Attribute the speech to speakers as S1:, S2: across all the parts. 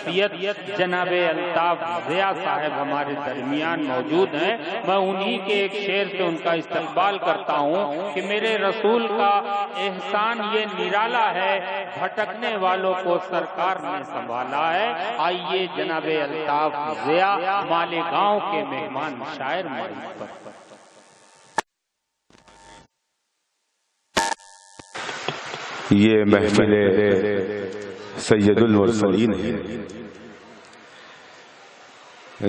S1: شخصیت جناب الطاف ضیاء صاحب ہمارے درمیان موجود ہیں. میں انہی کے ایک شعر سے ان کا استقبال کرتا ہوں کہ میرے رسول کا احسان یہ نرالا ہے، بھٹکنے والوں کو سرکار نے سنبھالا ہے. آئیے جناب الطاف ضیاء مالیگاؤں کے مہمان شاعر مائک پر.
S2: یہ محفل سید المرسلین ہے.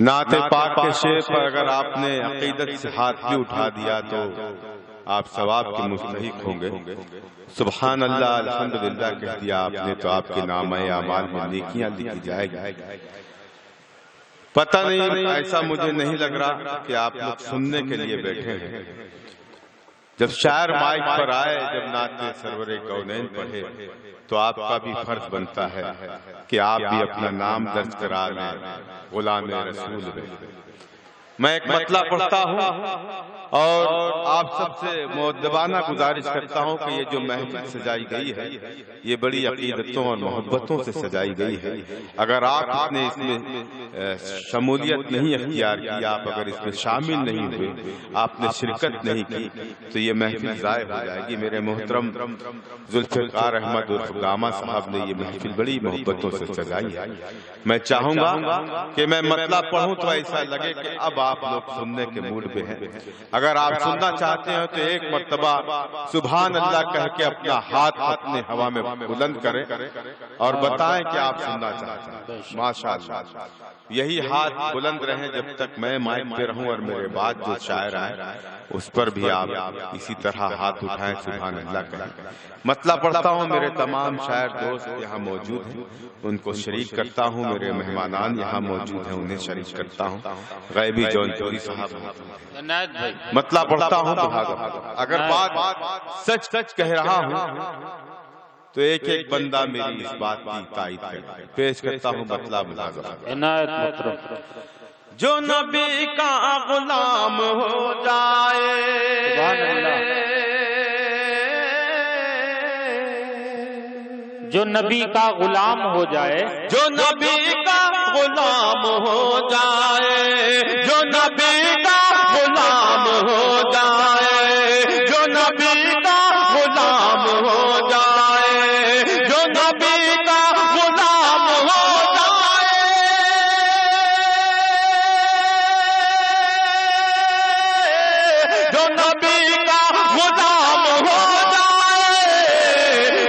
S2: نعت پاک کے شعر پر اگر آپ نے عقیدت سے ہاتھ بھی اٹھا دیا تو آپ ثواب کے مستحق ہوں گے. سبحان اللہ الحمدللہ کہہ دیا آپ نے تو آپ کے نامہ اعمال میں نیکیاں لکھی جائے گی. پتہ نہیں، ایسا مجھے نہیں لگ رہا کہ آپ لوگ سننے کے لیے بیٹھے ہیں. جب شاعر مائک پر آئے، جب نعت سرور کونین پڑھے تو آپ کا بھی فرض بنتا ہے کہ آپ بھی اپنا نام درج کرا لیں غلام رسول میں. میں ایک مطلع پڑھتا ہوں اور آپ سب سے مؤدبانہ گزارش کرتا ہوں کہ یہ جو محفل سجائی گئی ہے یہ بڑی عقیدتوں اور محبتوں سے سجائی گئی ہے. اگر آپ نے اس میں شمولیت نہیں اختیار کی، آپ اگر اس میں شامل نہیں ہوئے، آپ نے شرکت نہیں کی تو یہ محفل ضائع ہو جائے گی. میرے محترم ذوالفقار احمد عرف گاما صاحب نے یہ محفل بڑی محبتوں سے سجائی ہے. میں چاہوں گا کہ میں مطلع پڑھوں تو ایسا لگے کہ اب آپ لوگ سننے کے موڈ میں ہیں. اگر آپ سننا چاہتے ہیں تو ایک مرتبہ سبحان اللہ کہہ کے اپنا ہاتھ اپنے ہوا میں بلند کریں اور بتائیں کہ آپ سننا چاہتے ہیں. ماشاءاللہ یہی ہاتھ بلند رہیں جب تک میں مائک پہ رہوں اور میرے بعد جو شاعر آئے اس پر بھی آپ اسی طرح ہاتھ اٹھائیں سبحان اللہ کہیں. مطلع پڑھتا ہوں. میرے تمام شاعر دوست یہاں موجود ہیں، ان کو شریک کرتا ہوں. میرے مہمانان یہاں موجود ہیں، انہیں شریک کرتا ہوں. غیبی جونپوری صاحب مطلع پڑھتا ہوں. اگر بات سچ سچ کہہ رہا ہوں تو ایک ایک بندہ میری اس بات کی تائید کرے. پیش کرتا ہوں مطلع ملاحظہ. جو نبی کا غلام ہو جائے،
S1: جو نبی کا غلام ہو جائے،
S2: جو نبی کا غلام ہو جائے، جو نبی کا غلام ہو جائے، جو نبی کا غلام ہو جائے، جو نبی کا غلام ہو جائے، جو نبی کا غلام ہو جائے،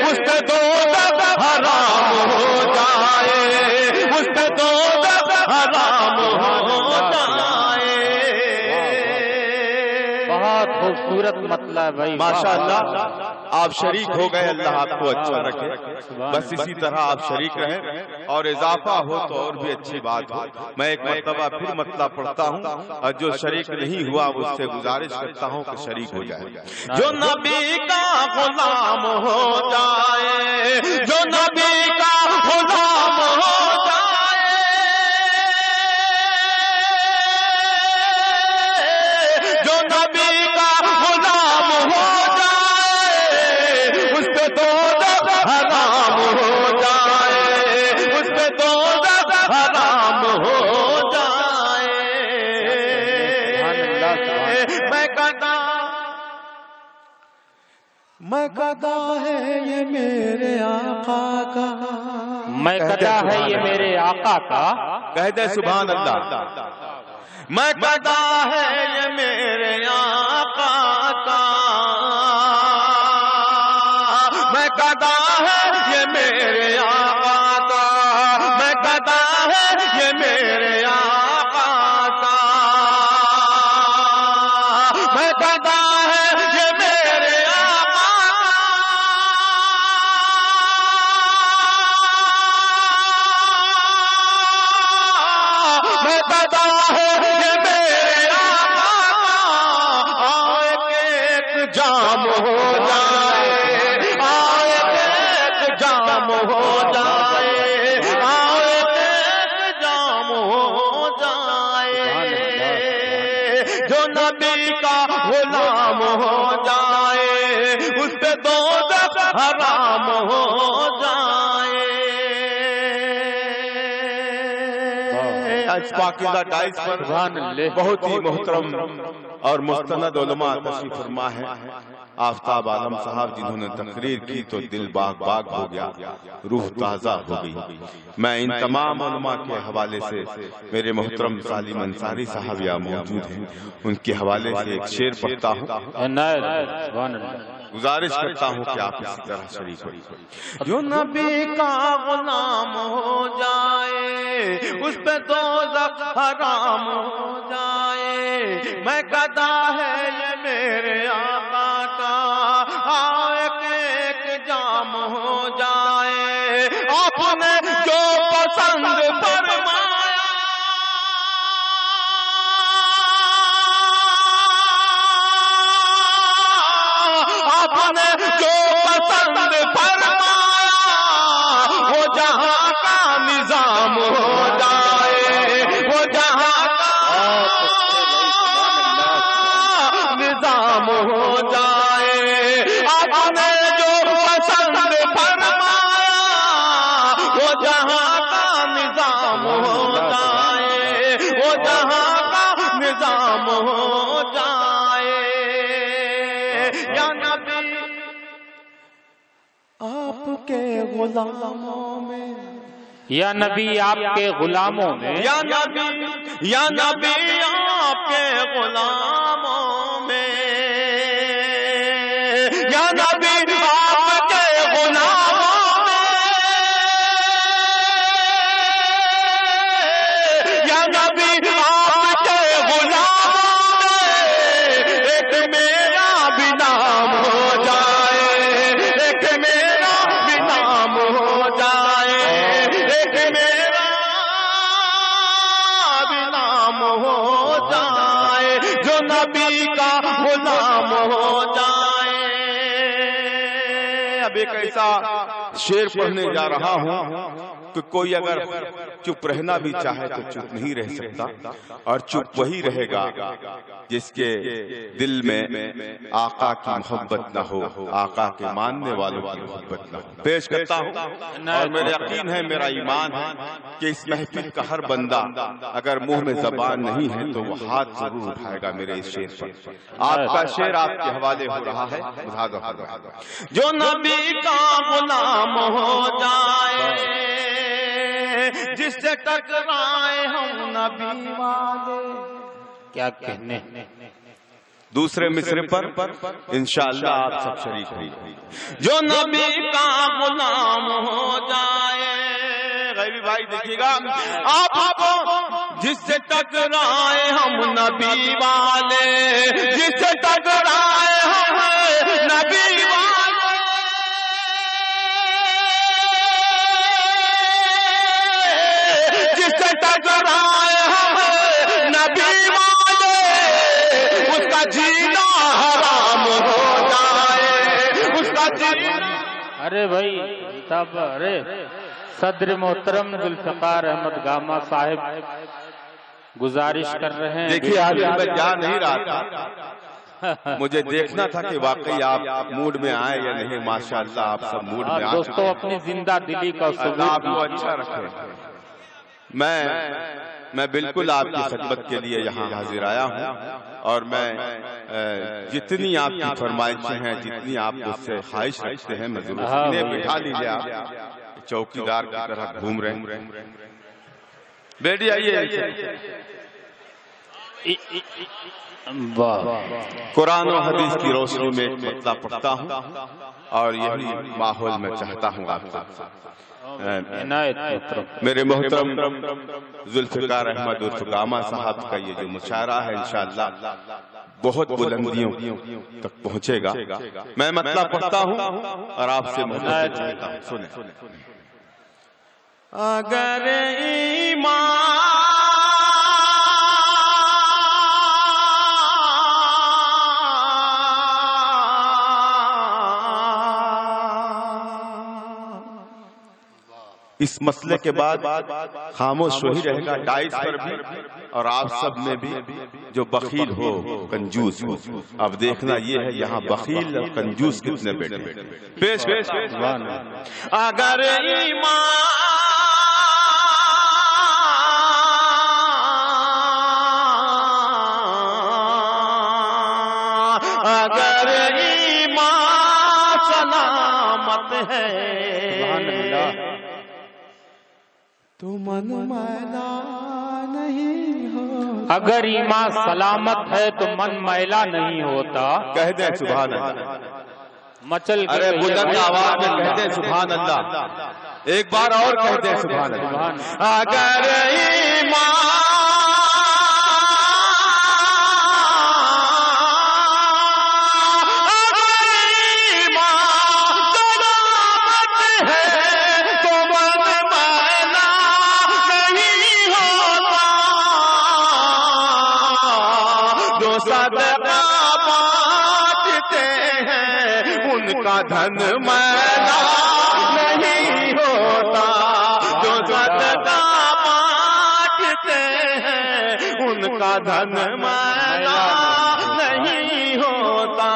S2: اس پہ دوزخ حرام ہو جائے، اس پہ دوزخ حرام ہو جائے.
S1: بہت خوبصورت مطلع ہے بھائی،
S2: ماشاءاللہ آپ شریک ہو گئے. اللہ آپ کو اچھا رکھے. بس اسی طرح آپ شریک رہیں اور اضافہ ہو تو اور بھی اچھی بات ہو. میں ایک مرتبہ پھر مطلع پڑھتا ہوں اور جو شریک نہیں ہوا اس سے گزارش کرتا ہوں کہ شریک ہو جائے. جو نبی کا غلام ہو جائے، جو نبی کا غلام ہو جائے، جو نبی کا غلام ہو جائے، اس پہ دوزخ حرام ہو جائے، اس پہ دوزخ حرام ہو جائے. میں گدا ہے یہ میرے آقا کا،
S1: میں گدا ہے یہ میرے آقا کا.
S2: کہہ دے سبحان اللہ. میں گدا ہے یہ میرے آقا کا، میں گدا ہے یہ میرے آقا کا، میں گدا ہے یہ میرے آقا کا، میں گدا ہے یہ میرے آقا کا، میں گدا ہے یہ میرے آقا کا. آئے کہ ایک جام ہو جائے، آئے کہ ایک جام ہو جائے، آئے کہ ایک جام ہو جائے. جو نبی کا غلام ہو جائے، اس پہ دوزخ حرام ہو جائے. اس پاکیزہ ڈائز پر بہت ہی محترم اور مستند علماء تشریف فرما ہے. آفتاب عالم صاحب جنہوں نے تقریر کی تو دل باغ باغ ہو گیا, روح تازہ ہو گئی. میں ان تمام علماء کے حوالے سے, میرے محترم سالم انصاری صاحب یہاں موجود ہیں, ان کے حوالے سے ایک شعر پڑھتا ہوں. گزارش کرتا ہوں کہ آپ اسی طرح شریک ہو. جو نبی کا غلام ہو جائے اس پہ دوزخ حرام ہو جائے. میں گدا ہے یہ میرے آقا کا, ایک ایک جام ہو جائے. آپ نے جو پسند فرمایا آپ نے جو پسند فرمایا وہ جہاں کا نظام ہو جائے, وہ جہاں کا نظام ہو جائے. آپ نے جو پسند فرمایا وہ جہاں کا نظام ہو جائے, وہ جہاں کا نظام ہو جائے. یا نبی آپ کے غلاموں میں,
S1: یا نبی آپ کے غلاموں میں,
S2: یا نبی آپ کے غلاموں میں, یا نبی آپ کے غلاموں میں, یا نبی آپ کے غلاموں میں ایک میرا بھی نام ہو جائے, ایک میرا بھی نام ہو جائے, ایک میرا بھی نام ہو جائے. جو نبی کا غلام ہو جائے. اب ایک ایسا شعر پڑھنے جا رہا ہوں کہ کوئی اگر چپ رہنا بھی چاہے تو چپ نہیں رہ سکتا, اور چپ وہی رہے گا جس کے دل میں آقا کی محبت نہ ہو, آقا کے ماننے والوں کی محبت نہ ہو. پیش کرتا ہوں, اور میرا یقین ہے, میرا ایمان ہے کہ اس محفل کا ہر بندہ اگر منہ میں زبان نہیں ہے تو وہ ہاتھ ضرور اٹھائے گا میرے اس شعر پر. آپ کا شعر آپ کے حوالے ہو رہا ہے. جو نبی کا غلام ہو جائے جس سے ٹکرائے ہم نبی والے.
S1: کیا کہنے.
S2: دوسرے مصرے پر انشاءاللہ آپ سب شریک ہیں. جو نبی کا غلام ہو جائے, غیبی بھائی دیکھیے گا, آپ کو جس سے ٹکرائے ہم نبی والے, جس سے ٹکرائے ہم نبی والے, جس سے ٹکرائے ہم نبی والے اس کا جینا حرام ہو جائے, اس کا جینا.
S1: ارے بھائی تب, ارے صدر محترم ذوالفقار احمد گاما صاحب گزارش کر رہے ہیں.
S2: دیکھیے آج میں جا نہیں رہا تھا, مجھے دیکھنا تھا کہ واقعی آپ موڈ میں آئے یا نہیں. ماشاءاللہ آپ سب موڈ میں آئے.
S1: دوستوں اپنی زندہ دلی کا
S2: اللہ آپ کو اچھا رکھے. میں بالکل آپ کی خدمت کے لیے یہاں حاضر آیا ہوں, اور میں جتنی آپ کی فرمائشیں ہیں, جتنی آپ مجھ سے خواہش رکھتے ہیں, میں ضرور سینے بٹھا لیجیے. آپ چوکیدار کی طرح گھوم رہے ہیں. بیٹی آئیے. قرآن و حدیث کی روشنی میں ایک مطلب پڑھتا ہوں, اور یہی ماحول میں چاہتا ہوں آپ سے. میرے محترم ذوالفقار احمد عرف گاما صاحب کا یہ جو مشاعرہ ہے انشاءاللہ بہت بلندیوں تک پہنچے گا. میں مطلب پڑھتا ہوں اور آپ سے محبت چاہتا ہوں. سنیں. اگر ایمان اس مسئلے کے بعد خاموش وہی رہے گا ڈائس پر بھی اور آپ سب میں بھی جو بخیل ہو کنجوس ہو. اب دیکھنا یہ ہے یہاں بخیل اور کنجوس کتنے بیٹھے. پیش اگر ایمان تو من میلا نہیں ہوتا.
S1: اگر ایمان سلامت ہے تو من میلا نہیں ہوتا.
S2: کہہ دیں سبحان اللہ.
S1: مچل کے
S2: ارے بلند آواز میں کہہ دیں سبحان اللہ. ایک بار اور کہہ دیں سبحان اللہ. اگر ایمان دھن میلا نہیں ہوتا. جو صدقہ بانٹتے ہیں ان کا دھن میلا نہیں ہوتا.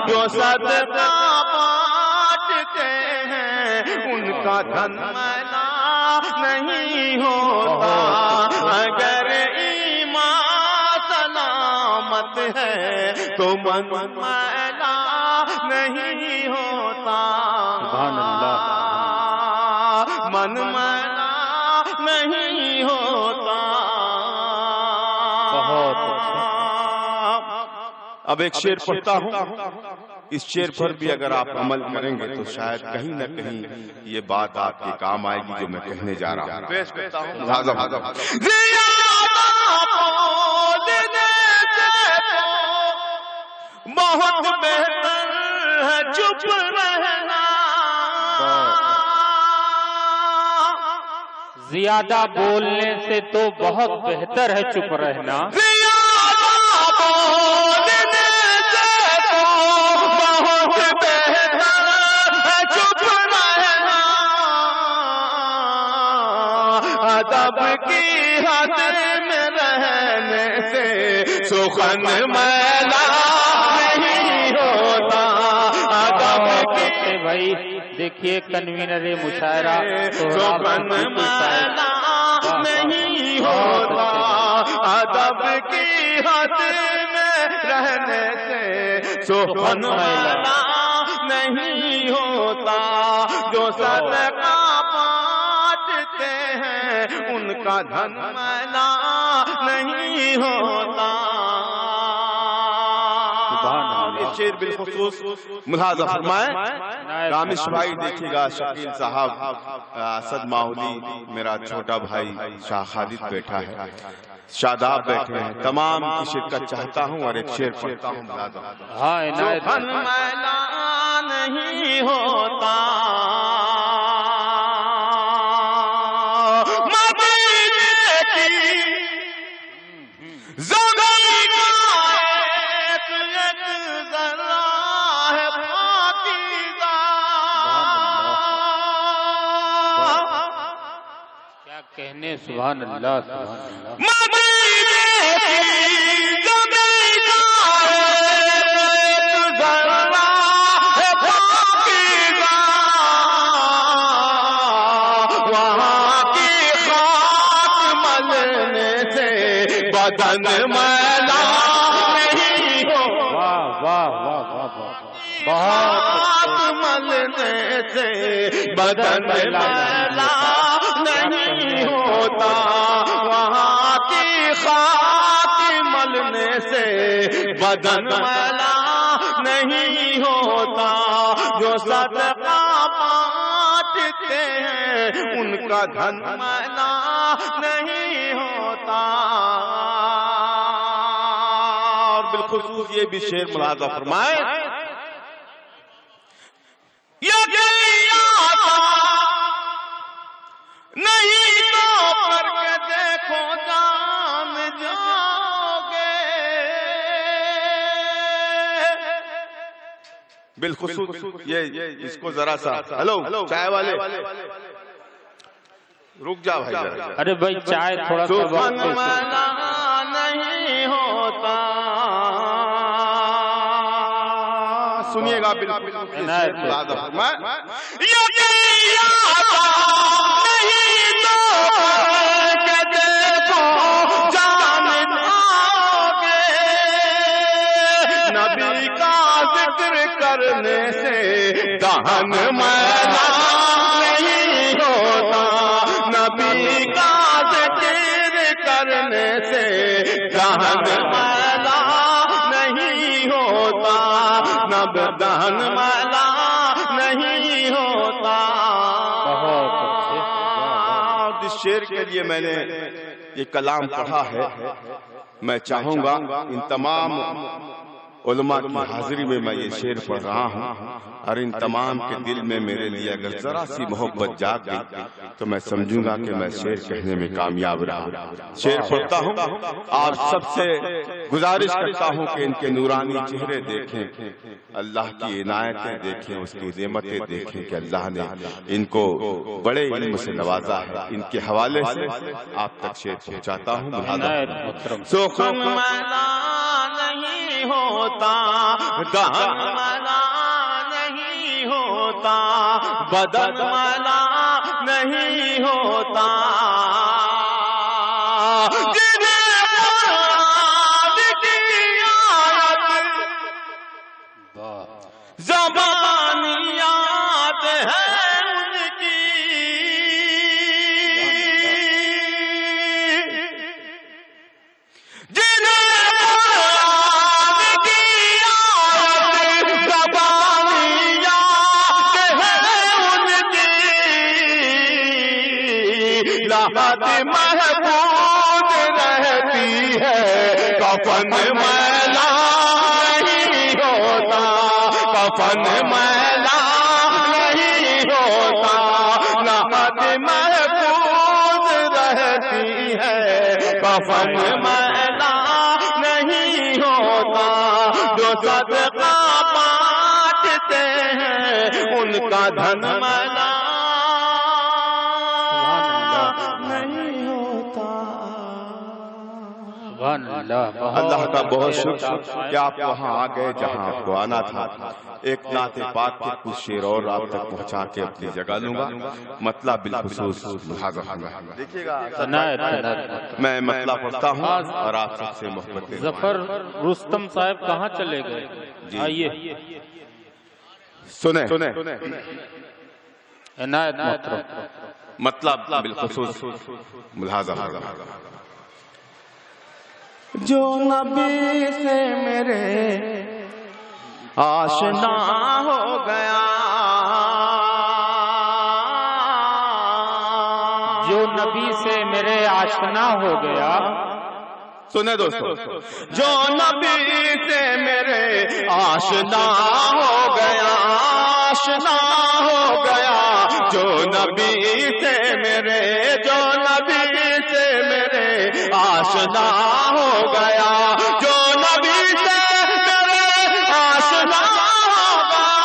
S2: جو صدقہ بانٹتے ہیں ان کا دھن میلا نہیں ہوتا. اگر ایمان سلامت ہے تو من میلا نہیں ہوتا.
S1: سبحان اللہ.
S2: من میلا نہیں ہوتا.
S1: بہت
S2: اب ایک شعر پڑھتا ہوں. اس شعر پر بھی اگر آپ عمل کریں گے تو شاید کہیں نہ کہیں یہ بات آپ کے کام آئے گی جو میں کہنے جا رہا ہوں. پیش کرتا ہوں. بہت بہتر ہے چپ رہنا.
S1: زیادہ بولنے سے تو بہت بہتر ہے چپ رہنا.
S2: زیادہ بولنے سے تو بہت بہتر ہے چپ رہنا. ادب کی حد میں رہنے سے سخن میلا
S1: بھائی. دیکھیے کنوینر مشاعرہ
S2: سخن میلا نہیں ہوتا. ادب کی حد میں رہنے سے سخن میلا نہیں ہوتا. جو صدقہ بانٹتے ہیں ان کا دھن میلا نہیں ہوتا. شعر بالخصوص ملاحظہ فرمائیں. رامش بھائی دیکھیے گا, شکیل صاحب, اسد ماحولی, میرا چھوٹا بھائی شاہ خالد بیٹھا ہے, شاداب بیٹھے ہیں. تمام کی شرکت چاہتا ہوں اور ایک شعر پڑھتا ہوں. سخن میلا نہیں ہوتا.
S1: کہنے سبحان اللہ. سبحان اللہ.
S2: وہاں کی خاک ملنے سے بدن میلا نہیں ہو.
S1: واہ واہ واہ واہ واہ.
S2: خاک ملنے سے بدن میلا نہیں ہوتا. وہاں کی خاک ملنے سے بدن میلا نہیں ہوتا. جو صدقہ بانٹتے ہیں ان کا دھن میلا نہیں ہوتا. اور بالخصوص یہ بھی شعر ملاحظہ فرمائیں. نہیں تو کر کے دیکھو جان جاؤ گے. بالخصوص یہ اس کو ذرا سا ہلو چائے والے رک جا بھائی ذرا.
S1: ارے بھائی چائے تھوڑا سا
S2: سخن میلا نہیں ہوتا. سنیے گا بالکل. نبی کا ذکر کرنے سے دہن میلا نہیں ہوتا. نبی کا ذکر کرنے سے دہن میلا نہیں ہوتا، نب دہن میلا نہیں ہوتا۔ اس شعر کے لیے میں نے یہ کلام پڑھا ہے، میں چاہوں گا ان تمام علماء کی حاضری میں میں یہ شعر پڑھ رہا ہوں، اور ان تمام کے دل میں میرے لیے اگر ذرا سی محبت جاگ گئی تو میں سمجھوں گا کہ میں شعر کہنے میں کامیاب رہا۔ شعر پڑھتا ہوں، آپ سب سے گزارش کرتا ہوں کہ ان کے نورانی چہرے دیکھیں، اللہ کی عنایتیں دیکھیں، اس کی نعمتیں دیکھیں کہ اللہ نے ان کو بڑے علم سے نوازا ہے۔ ان کے حوالے سے آپ تک شعر پہنچاتا ہوں۔ سخن میلا نہیں ہوتا، دہن میلا نہیں ہوتا، بدن میلا نہیں ہوتا، زبانیات ہے ان کی، محفوظ رہتی ہے، کفن میلا نہیں ہوتا، کفن میلا نہیں ہوتا، نعت محفوظ رہتی ہے، کفن میلا نہیں ہوتا۔ جو صدقہ بانٹتے ہیں ان کا دھن میلا اللہ کا بہت شکر کہ آپ وہاں آ گئے جہاں آپ کو آنا تھا۔ ایک نعت پاک کے کچھ شعر اور آپ تک پہنچا کے اپنی جگہ لوں گا، مطلب بالخصوص لحاظہ دیکھیے گا۔ میں مطلب پڑھتا ہوں اور آپ سب سے محبت۔
S1: ظفر رستم صاحب کہاں چلے گئے؟ آئیے
S2: سنیں
S1: عنایت محترم،
S2: مطلب بالخصوص ملاحظہ۔ جو نبی سے میرے آشنا ہو گیا،
S1: جو نبی سے میرے آشنا ہو گیا،
S2: سنیں دوستو، جو نبی سے میرے آشنا ہو گیا، آشنا ہو گیا، جو نبی سے میرے، جو نبی سے میرے آشنا ہو گیا، جو نبی سے میرے آشنا ہو گیا،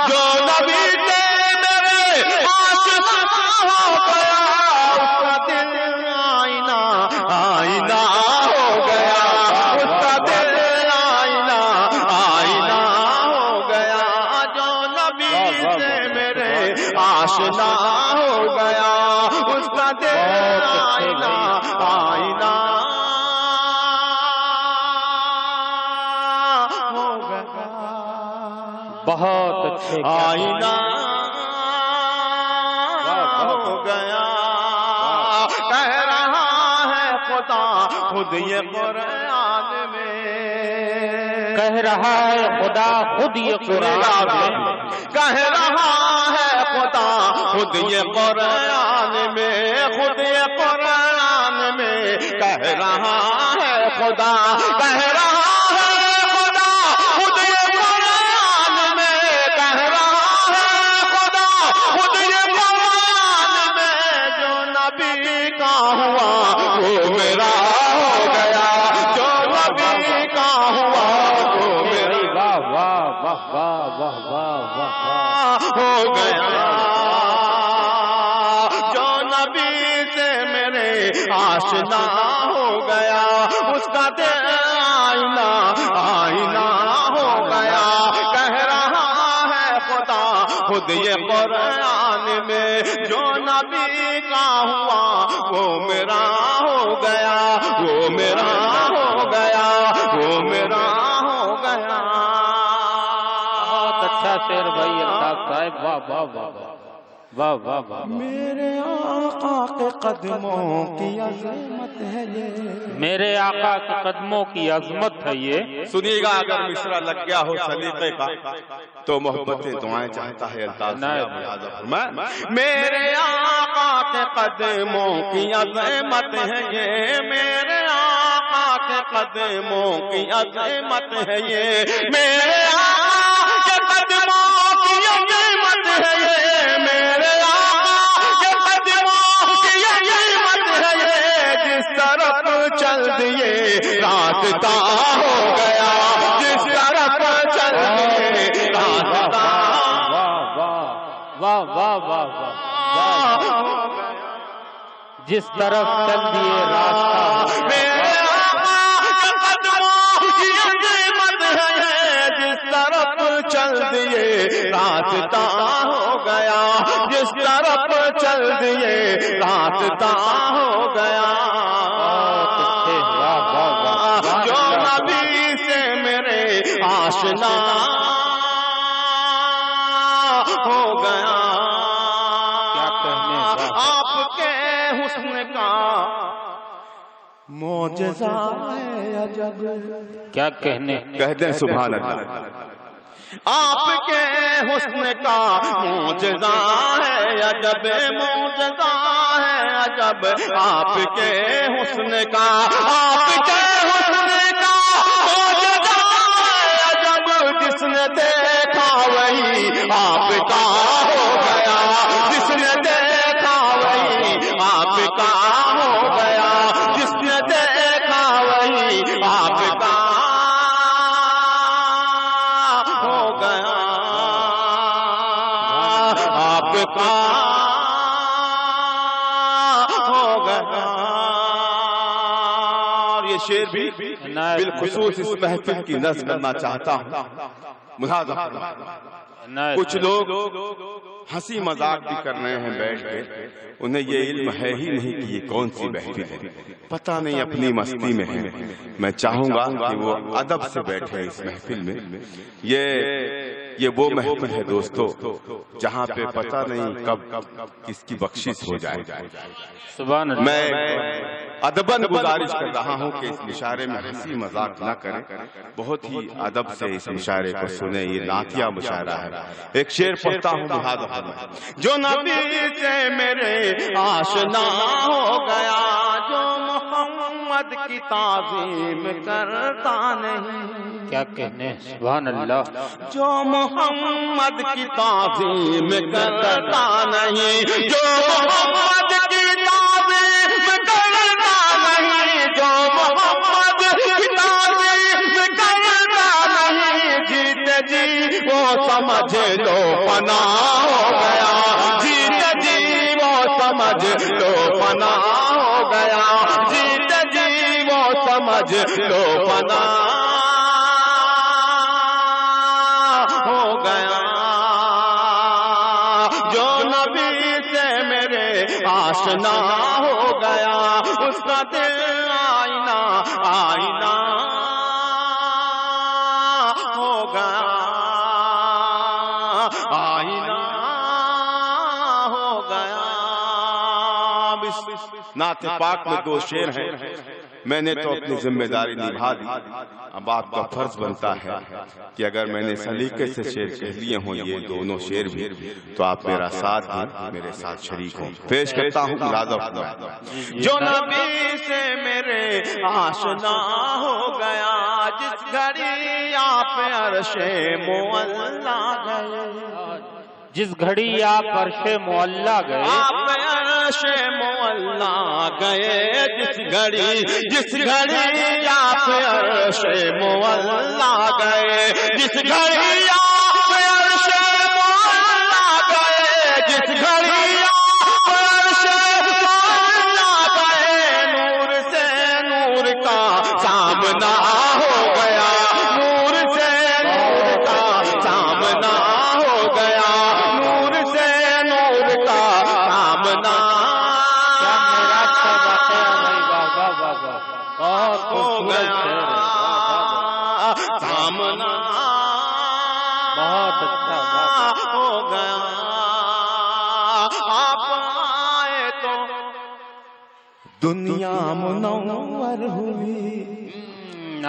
S2: جو نبی سے میرے آشنا ہو گیا، اس کا دل آئینہ آئینہ ہو گیا، اس کا دل آئینہ آئینہ ہو گیا، جو نبی سے میرے آشنا ہو گیا، اس کا دل آئینہ آئینہ ہو گیا،
S1: بہت اچھے
S2: آئینہ ہو گیا۔ کہہ رہا ہے خدا خود یہ قرآن میں،
S1: کہہ رہا ہے خدا خود یہ قرآن میں،
S2: کہہ رہا ہے خدا خود یہ قرآن میں، خود یہ قرآن میں کہہ رہا ہے خدا، کہہ رہا ہے خدا خود یہ قرآن میں، کہہ رہا ہے خدا خود یہ قرآن میں، جو نبی کا ہوا وہ میرا ہو گیا، جو نبی کا ہوا وہ میرا،
S1: واہ واہ واہ واہ واہ واہ واہ
S2: ہو گیا، جو نبی سے میرے آشنا ہو گیا، اس کا دل آئینہ آئینہ ہو گیا، کہہ رہا ہے خدا خود یہ قرآن میں، جو نبی کا ہوا وہ میرا ہو گیا، وہ میرا ہو گیا، وہ میرا ہو گیا۔
S1: بہت اچھا شعر بھائی۔ بھائی الطاف صاحب، واہ واہ واہ واہ واہ واہ،
S2: میرے آقا کے قدموں کی عظمت ہے یہ،
S1: میرے آقا کے قدموں کی عظمت ہے یہ۔
S2: سنیے گا اگر مصرع لگ گیا ہو سلیقے کا تو محبتیں دعائیں چاہتا ہے الطاف صاحب۔ میرے آقا کے قدموں کی عظمت ہے یہ، میرے آقا کے قدموں کی عظمت ہے یہ، میرے آقا کے قدموں کی عظمت ہے یہ، میرے آقا کے قدموں کی عظمت ہے یہ، جس طرف چل دیے راستہ ہو گیا، جس طرف چل دیے راستہ،
S1: واہ واہ واہ واہ، جس طرف چل دیے راستہ،
S2: میرے آقا کے قدموں کی عظمت ہے، جس طرف چل دیے راستہ ہو گیا، جس طرف چل دیے راستہ ہو گیا، جو نبی سے میرے آشنا ہو گیا، آپ کے حسن کا معجزہ ہے عجب،
S1: کیا کہنے،
S2: کہہ دیں سبحان اللہ، آپ کے حسن کا معجزہ ہے عجب، معجزہ ہے عجب، آپ کے حسن کا، آپ کے حسن کا معجزہ ہے عجب، جس نے دیکھا وہی آپ کا ہو گیا، جس نے دیکھا وہی آپ کا ہو گیا، جس نے دیکھا وہی آپ کا ہو گیا، آپ کا ہو گیا۔ اور یہ شعر بھی بالخصوص اس محفل کی نظم کرنا چاہتا ہوں، ملاحظہ فرمائیں، کچھ لوگ ہنسی مذاق بھی کر رہے ہیں بیٹھ کے، انہیں یہ علم ہے ہی نہیں کہ یہ کون سی محفل ہے، پتہ نہیں اپنی مستی میں ہے۔ میں چاہوں گا کہ وہ ادب سے بیٹھے اس محفل میں، یہ وہ محفل ہے دوستو جہاں پہ پتہ نہیں کب کس کی بخشش ہو جائے۔
S1: سبحان اللہ۔
S2: میں ادباً گزارش کر رہا ہوں کہ اس مشاعرے میں ہنسی مذاق نہ کریں، بہت ہی ادب سے اس مشاعرے کو سنیں، یہ نعتیہ مشاعرہ ہے۔ ایک شعر پڑھتا ہوں، لہٰذا فرمائیں، جو نبی سے میرے آشنا ہو گیا، جو محمد کی تعظیم کرتا نہیں،
S1: کیا کہنے، سبحان اللہ،
S2: جو محمد کی تعظیم کرتا نہیں، جو محمد کی تعظیم کرتا نہیں، جو محمد کی تعظیم کرتا نہیں، جیتے جی وہ سمجھ لو پناہ ہو گیا، جیتے جی وہ سمجھ لو پناہ ہو گیا، جیتے جی وہ سمجھ لو پناہ ہو گیا، جو نبی سے میرے آشنا ہو گیا، اس کا دل آئینہ آئینہ ہو گیا، آئینہ ہو گیا۔ نعت پاک میں دو شعر ہیں، میں نے تو اپنی ذمہ داری نبھا دی، اب آپ کا فرض بنتا ہے کہ اگر میں نے سلیقے سے شعر کہہ لیے ہوں یہ دونوں شعر بھی، تو آپ میرا ساتھ دیں، میرے ساتھ شریک ہوں۔ پیش کرتا ہوں ملاحظہ فرمائیں، جو نبی سے میرے آشنا ہو گیا، جس گھڑی آپ عرش معلا گئے،
S1: جس گھڑی آپ عرش معلا گئے،
S2: آپ عرش معلا گئے، جس گھڑی آپ عرش معلا گئے، جس گھڑی آپ عرش معلا گئے، جس گھڑی آپ عرش معلا گئے، نور سے نور کا سامنا ہو گیا، نور سے نور کا سامنا ہو گیا، نور سے نور کا سامنا ہو گیا، سامنا
S1: بہت اچھا
S2: ہو گیا، آپ آئے تو دنیا منور ہوئی۔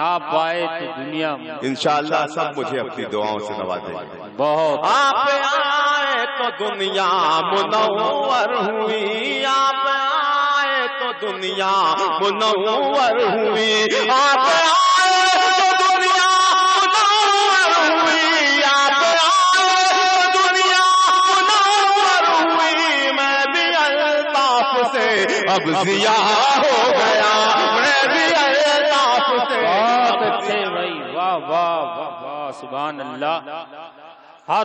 S1: آپ آئے تو دنیا
S2: انشاءاللہ سب مجھے اپنی دعاؤں سے نوازیں گے۔
S1: بہت
S2: آپ آئے تو دنیا منور ہوئی، آپ آئے تو دنیا منور ہوئی، آپ آئے تو دنیا منور ہوئی، آپ آئے تو دنیا منور ہوئی۔ میں بھی الطاف سے اب ضیا ہو گیا، میں بھی الطاف سے۔
S1: بہت اچھے بھائی، واہ واہ واہ واہ، سبحان اللہ۔ ہاں